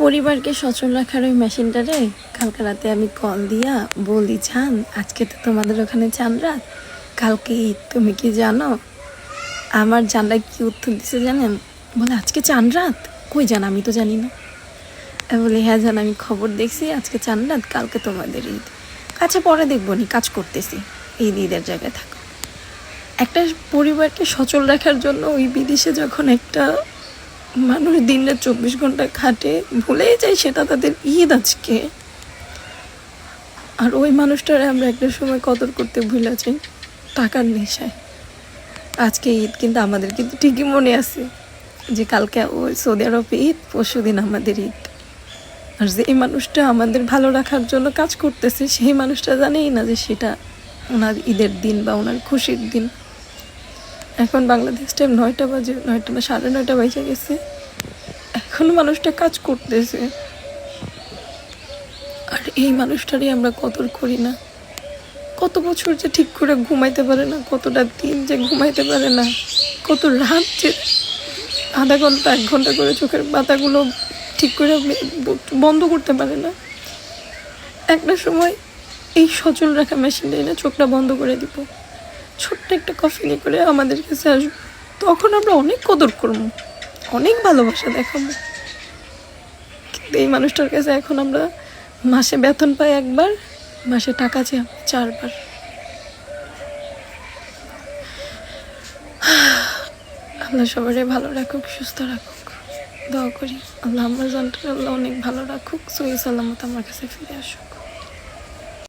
পরিবারকে সচল রাখার ওই মেশিনটারে কালকে রাতে আমি কল দিয়া বলি, জান আজকে তো তোমাদের ওখানে চাঁদ রাত, কালকে ঈদ, তুমি কি জানো? আমার জানরা কি উত্তর দিছে জানেন? বলে আজকে চাঁদ রাত? কই জান, আমি তো জানি না। আমি বলি হ্যাঁ জান, আমি খবর দেখছি আজকে চাঁদ রাত, কালকে তোমাদের ঈদ। আচ্ছা পরে দেখবো নি, কাজ করতেছি, ঈদের জায়গায় থাকো। একটা পরিবারকে সচল রাখার জন্য ওই বিদেশে যখন একটা মানুষ দিনে 24 ঘন্টা খাটে, ভুলেই যায় সেটা তাদের ঈদ আজকে। আর ওই মানুষটারে আমরা একটা সময় কদর করতে ভুলে যাই টাকার নেশায়। আজকে ঈদ, কিন্তু আমাদের কিন্তু ঠিকই মনে আছে যে কালকে ওই সৌদি আরবে ঈদ, পরশু দিন আমাদের ঈদ। আর যে মানুষটা আমাদের ভালো রাখার জন্য কাজ করতেছে সেই মানুষটা জানেই না যে সেটা ওনার ঈদের দিন বা ওনার খুশির দিন। এখন বাংলাদেশ টাইম 9টা বাজে, 9টা না 9:30 বাজে গেছে, এখন মানুষটা কাজ করতেছে। আর এই মানুষটারই আমরা কদর করি না। কত বছর যে ঠিক করে ঘুমাইতে পারে না, কতটা দিন যে ঘুমাইতে পারে না, কত রাত যে আধা ঘন্টা 1 ঘন্টা করে চোখের পাতাগুলো ঠিক করে বন্ধ করতে পারে না। একটা সময় এই সচল রাখা মেশিনটাই না চোখটা বন্ধ করে দিব, ছোট্ট একটা কফি নিয়ে করে আমাদের কাছে আসবো, তখন আমরা অনেক কদর করবো, অনেক ভালোবাসা দেখাবো। কিন্তু এই মানুষটার কাছে এখন আমরা মাসে বেতন পাই একবার, মাসে টাকা চাই 4বার। আল্লাহ সবারই ভালো রাখুক, সুস্থ রাখুক, দোয়া করি আল্লাহ আমার জানটা আল্লাহ অনেক ভালো রাখুক, সহি সালামত আমার কাছে ফিরে আসুক।